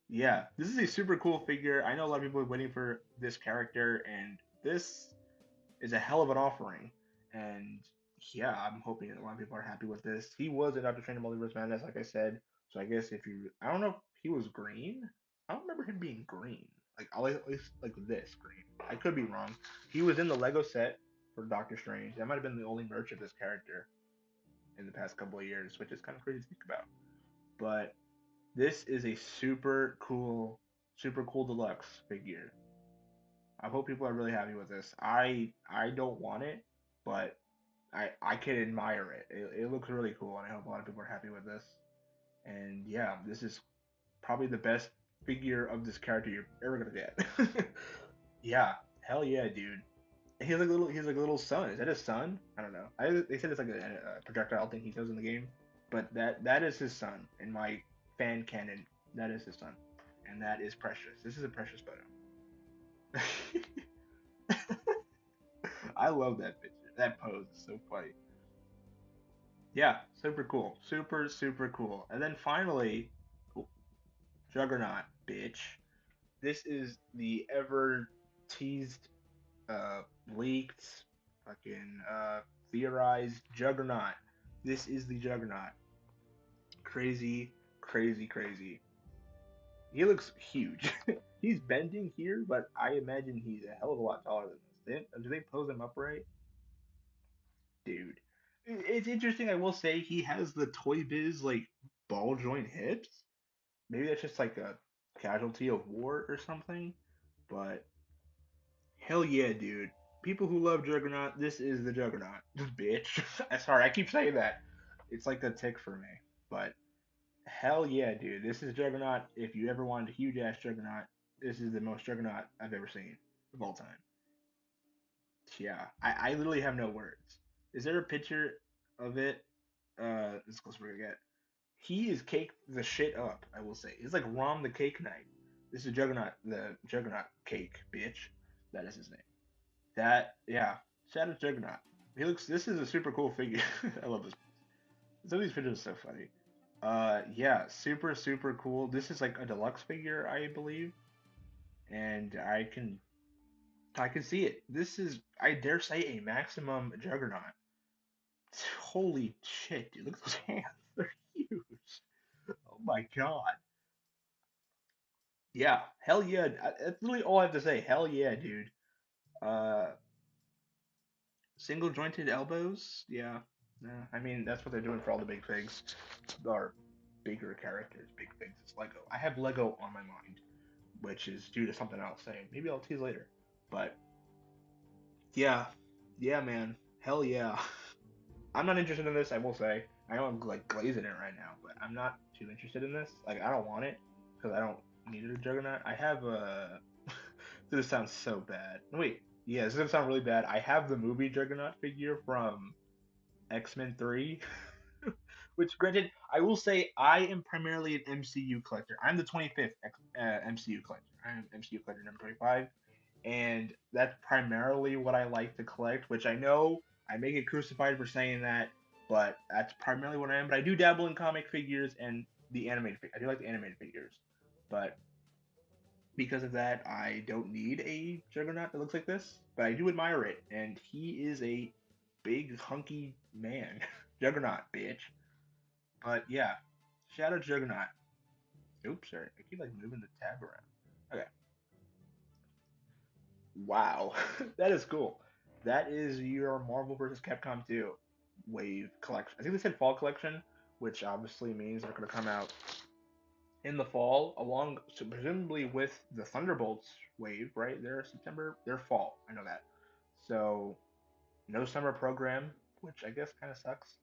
Yeah, this is a super cool figure. I know a lot of people are waiting for this character, and this is a hell of an offering. And yeah, I'm hoping that a lot of people are happy with this. He was in Doctor Strange in Multiverse Madness, like I said. So I guess if you, I don't know if he was green. I don't remember him being green. Like at least like this green. I could be wrong. He was in the Lego set for Doctor Strange. That might have been the only merch of this character in the past couple of years, which is kind of crazy to think about. But this is a super cool deluxe figure. I hope people are really happy with this. I don't want it, but I can admire it. It looks really cool, and I hope a lot of people are happy with this. And yeah, this is probably the best figure of this character you're ever gonna get. Yeah, hell yeah, dude. He's like a little son. Is that his son? I don't know. They said it's like a projectile thing he does in the game, but that is his son in my fan canon. That is his son, and that is precious. This is a precious photo. I love that picture. That pose is so funny. Yeah, super cool. Super cool. And then finally, oh, Juggernaut, bitch. This is the ever teased, uh, leaked, fucking, theorized Juggernaut. This is the Juggernaut. Crazy, crazy. He looks huge. He's bending here, but I imagine he's a hell of a lot taller than this. Do they pose him upright? Dude. It's interesting. I will say he has the Toy Biz like ball joint hips. Maybe that's just like a casualty of war or something. But hell yeah, dude. People who love Juggernaut, this is the Juggernaut, bitch. Sorry, I keep saying that. It's like a tick for me. But hell yeah, dude. This is Juggernaut. If you ever wanted a huge ass Juggernaut, this is the most Juggernaut I've ever seen of all time. Yeah, I literally have no words. Is there a picture of it? This close we get. He is caked the shit up. I will say, he's like Rom the Cake Knight. This is Juggernaut, the Juggernaut Cake, bitch. That is his name. That yeah, shout out Juggernaut. He looks. This is a super cool figure. I love this. Some of these pictures are so funny. Yeah, super cool. This is like a deluxe figure, I believe, and I can see it. This is, I dare say, a maximum Juggernaut. Holy shit, dude! Look at those hands. They're huge. Oh my god. Yeah, hell yeah. That's literally all I have to say. Hell yeah, dude. Uh, single jointed elbows. Yeah. I mean, that's what they're doing for all the big figs. Or bigger characters, big things is Lego. I have Lego on my mind, which is due to something else saying. Maybe I'll tease later. But yeah, yeah, man, hell yeah. I'm not interested in this. I will say. I know I'm like glazing it right now, but I'm not too interested in this. Like I don't want it because I don't need a Juggernaut. I have a. This sounds so bad. No, wait, yeah, this is gonna sound really bad. I have the movie Juggernaut figure from X-Men 3. Which, granted, I will say I am primarily an MCU collector. I'm the 25th MCU collector. I'm MCU collector number 25, and that's primarily what I like to collect. Which I know I may get crucified for saying that, but that's primarily what I am. But I do dabble in comic figures and the animated. I do like the animated figures, but because of that, I don't need a Juggernaut that looks like this. But I do admire it, and he is a big hunky man. Juggernaut, bitch. But yeah, shout out Juggernaut. Oops, sorry. I keep like moving the tab around. Okay. Wow. That is cool. That is your Marvel vs. Capcom 2 wave collection. I think they said fall collection, which obviously means they're going to come out in the fall along, so presumably with the Thunderbolts wave, right? They're September, they're fall. I know that. So no summer program, which I guess kind of sucks.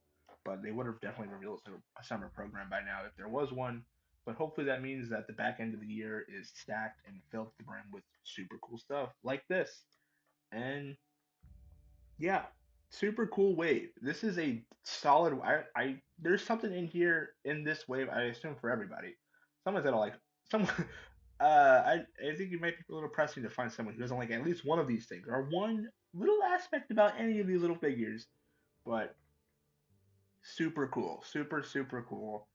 But they would have definitely revealed a summer program by now if there was one. But hopefully that means that the back end of the year is stacked and filled to the brim with super cool stuff like this. And yeah, super cool wave. This is a solid. I there's something in here in this wave. I assume for everybody. Someone's gonna like some. I think it might be a little pressing to find someone who doesn't like at least one of these things or one little aspect about any of these little figures. But super cool, super cool.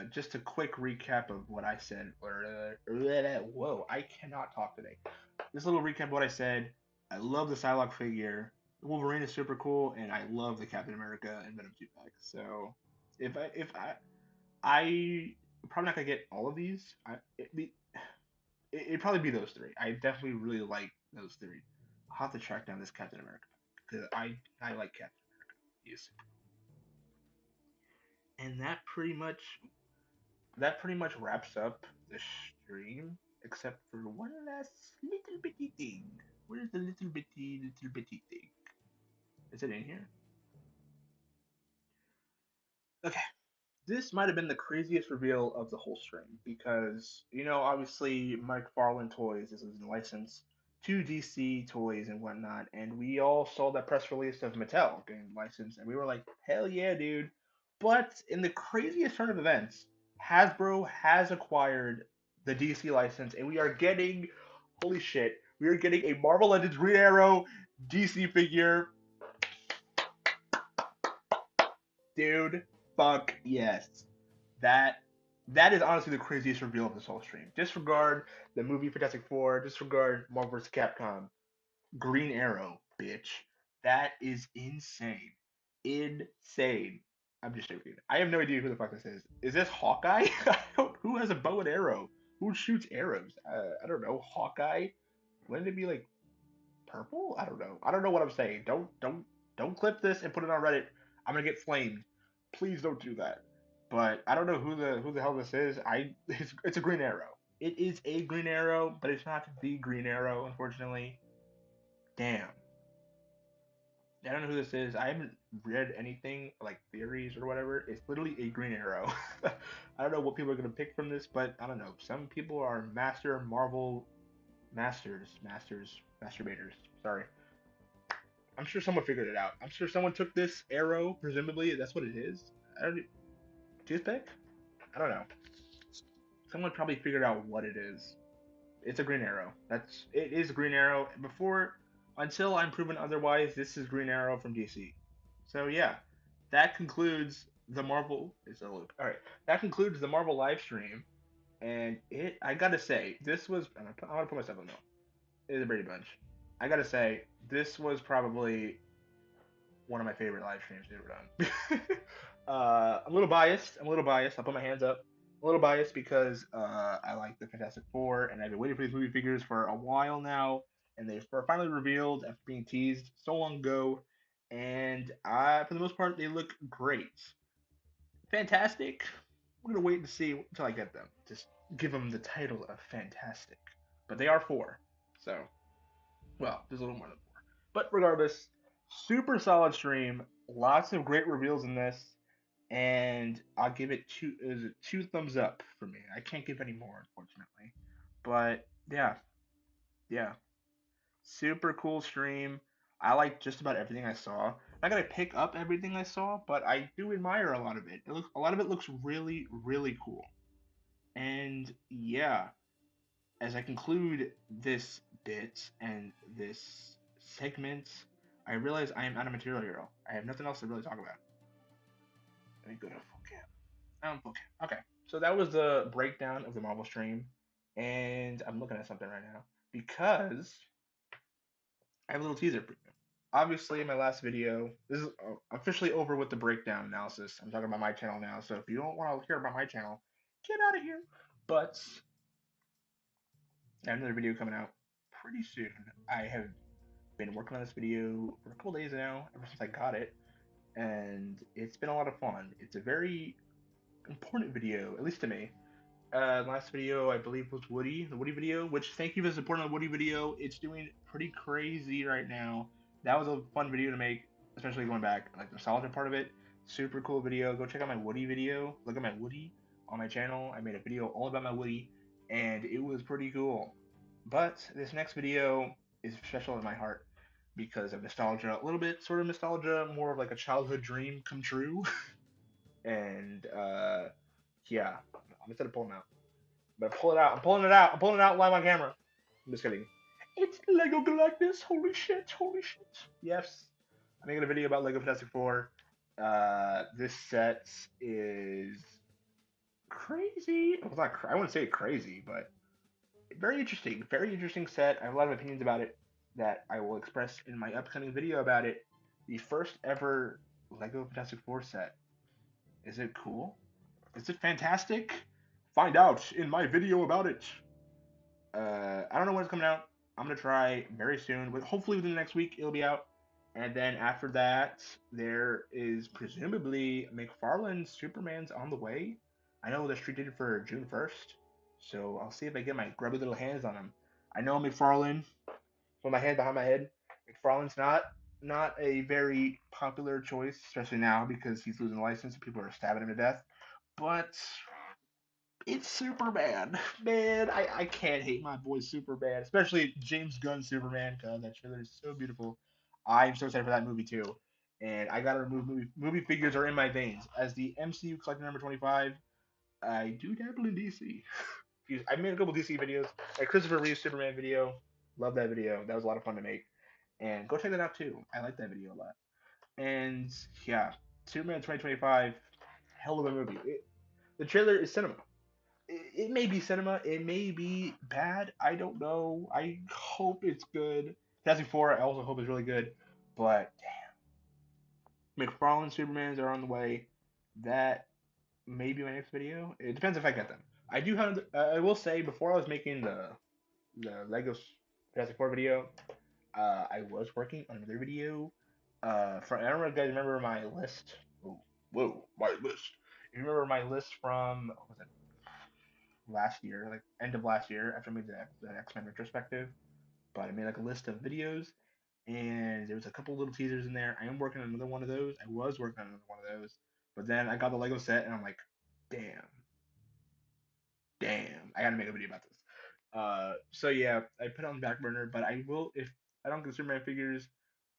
Just a quick recap of what I said. Whoa, I cannot talk today. This little recap of what I said. I love the Psylocke figure. Wolverine is super cool, and I love the Captain America and Venom 2 pack. So if I probably not gonna get all of these. It'd probably be those three. I definitely really like those three. I'll have to track down this Captain America because I like Captain America. He's and that pretty much wraps up the stream, except for one last little bitty thing. Where's the little bitty thing? Is it in here? Okay, this might have been the craziest reveal of the whole stream because obviously Mike Farland Toys is licensed to DC Toys and whatnot, and we all saw that press release of Mattel getting licensed, and we were like, hell yeah, dude! But in the craziest turn of events, Hasbro has acquired the DC license, and we are getting, holy shit, we are getting a Marvel Legends Green Arrow DC figure, dude. Fuck yes. That that is honestly the craziest reveal of this whole stream. Disregard the movie Fantastic Four. Disregard Marvel vs. Capcom. Green Arrow, bitch. That is insane. Insane. I'm just joking. I have no idea who the fuck this is. Is this Hawkeye? Who has a bow and arrow? Who shoots arrows? I don't know. Hawkeye? Wouldn't it be like purple? I don't know. I don't know what I'm saying. Don't clip this and put it on Reddit. I'm gonna get flamed. Please don't do that. But I don't know who the hell this is. It's a Green Arrow. It is a Green Arrow, but it's not the Green Arrow, unfortunately. Damn. I don't know who this is. I haven't read anything like theories or whatever. It's literally a Green Arrow. I don't know what people are gonna pick from this, but I don't know. Some people are master Marvel masturbators. Sorry. I'm sure someone figured it out. I'm sure someone took this arrow, presumably that's what it is. I don't toothpick? I don't know. Someone probably figured out what it is. It's a green arrow. It is a green arrow. Until I'm proven otherwise, this is Green Arrow from DC. So yeah, that concludes the Marvel. It's a loop. All right, that concludes the Marvel live stream. And I gotta say, this was. I'm gonna put myself on note. It is a Brady Bunch. I gotta say, this was probably one of my favorite live streams we've ever done. I'm a little biased. I'll put my hands up. I'm a little biased because I like the Fantastic Four, and I've been waiting for these movie figures for a while now, and they were finally revealed after being teased so long ago. And for the most part, they look great. Fantastic. I'm gonna wait and see until I get them. Just give them the title of fantastic. But they are 4. So, well, there's a little more than 4. But regardless, super solid stream. Lots of great reveals in this. And I'll give it two thumbs up for me. I can't give any more, unfortunately. But yeah, yeah. Super cool stream. I like just about everything I saw. I'm not gonna pick up everything I saw, but I do admire a lot of it. A lot of it looks really, really cool. And yeah, as I conclude this bit and this segment, I realize I am out of material here. I have nothing else to really talk about. Let me go to full cam. I'm full cam. Okay, so that was the breakdown of the Marvel stream, and I'm looking at something right now because I have a little teaser for you. Obviously, in my last video, this is officially over with the breakdown analysis. I'm talking about my channel now, so if you don't want to hear about my channel, get out of here. But I have another video coming out pretty soon. I have been working on this video for a couple days now, ever since I got it, and it's been a lot of fun. It's a very important video, at least to me. Last video I believe was Woody, the Woody video, which thank you for supporting the Woody video. It's doing pretty crazy right now. That was a fun video to make, especially going back, like the nostalgia part of it. Super cool video. Go check out my Woody video. Look at my Woody on my channel. I made a video all about my Woody, and it was pretty cool. But this next video is special in my heart because of nostalgia, a little bit sort of nostalgia, more of like a childhood dream come true. And yeah, I'm instead of pulling out. But pull it out. I'm pulling it out. I'm pulling it out live on camera. I'm just kidding. It's Lego Galactus. Holy shit. Holy shit. Yes. I'm making a video about Lego Fantastic Four. This set is crazy. Well, it's not. I wouldn't say crazy, but very interesting. Very interesting set. I have a lot of opinions about it that I will express in my upcoming video about it. The first ever Lego Fantastic Four set. Is it cool? Is it fantastic? Find out in my video about it. I don't know when it's coming out. I'm gonna try very soon. With hopefully within the next week it'll be out. And then after that, there is presumably McFarlane's Superman's on the way. I know they're street dated for June 1st, so I'll see if I get my grubby little hands on them. I know McFarlane. Put my hand behind my head. McFarlane's not a very popular choice, especially now because he's losing the license and people are stabbing him to death. But it's Superman. Man, I can't hate my boy Superman, especially James Gunn's Superman, because that trailer is so beautiful. I'm so excited for that movie too. And I gotta remove movie figures are in my veins. As the MCU collector number 25, I do dabble in DC. I made a couple DC videos. A Christopher Reeve Superman video. Love that video. That was a lot of fun to make. And go check that out too. I like that video a lot. And yeah, Superman 2025, hell of a movie. The trailer is cinema. It may be cinema. It may be bad. I don't know. I hope it's good. Fantastic Four, I also hope it's really good. But damn, McFarlane Supermans are on the way. That may be my next video. It depends if I get them. I do have. I will say before I was making the Lego Fantastic Four video, I was working on another video. For I don't know if you guys remember my list. Oh, whoa, my list. If you remember my list from what was it last year, like end of last year, after I made the X-Men retrospective. But I made like a list of videos, and there was a couple little teasers in there. I am working on another one of those. I was working on another one of those, but then I got the Lego set, and I'm like, damn, damn, I gotta make a video about this. So yeah, I put it on the back burner, but I will if I don't get Superman figures,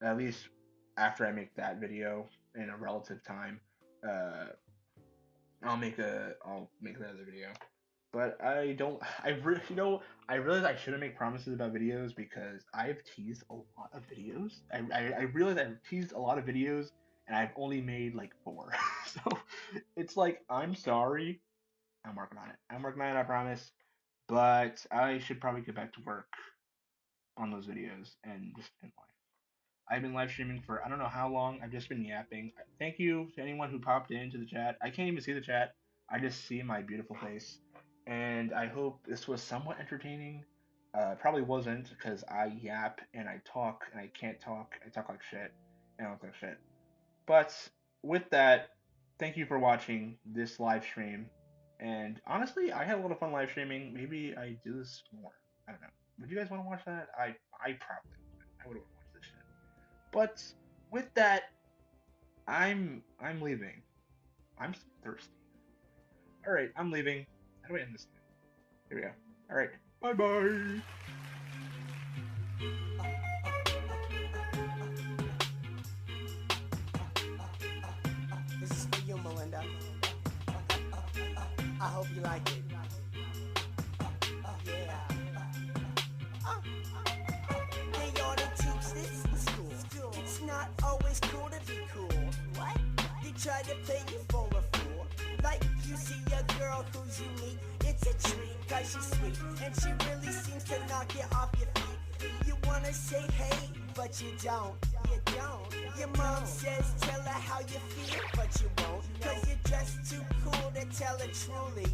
at least after I make that video in a relative time. Uh, I'll make another video. But I don't. I realize I shouldn't make promises about videos because I've teased a lot of videos. I realize I've teased a lot of videos and I've only made like 4. So it's like I'm sorry. I'm working on it. I'm working on it. I promise. But I should probably get back to work on those videos and just in life. I've been live streaming for I don't know how long. I've just been yapping. Thank you to anyone who popped into the chat. I can't even see the chat. I just see my beautiful face. And I hope this was somewhat entertaining. Probably wasn't because I yap and I talk and I can't talk. I talk like shit and I look like shit. But with that, thank you for watching this live stream. And honestly, I had a lot of fun live streaming. Maybe I do this more. I don't know. Would you guys want to watch that? I probably would. I would want to watch this shit. But with that, I'm leaving. I'm so thirsty. All right, I'm leaving. How do I end this thing? Here we go. All right. Bye bye. This is for you, Melinda. I hope you like it. Yeah. They ought to teach this in school. It's not always cool to be cool. What? They try to play you for a fool. Like you see a girl who's unique. It's a treat, cause she's sweet. And she really seems to knock you off your feet. You wanna say hey, but you don't. You don't. Your mom says tell her how you feel, but you won't. Cause you're just too cool to tell her truly.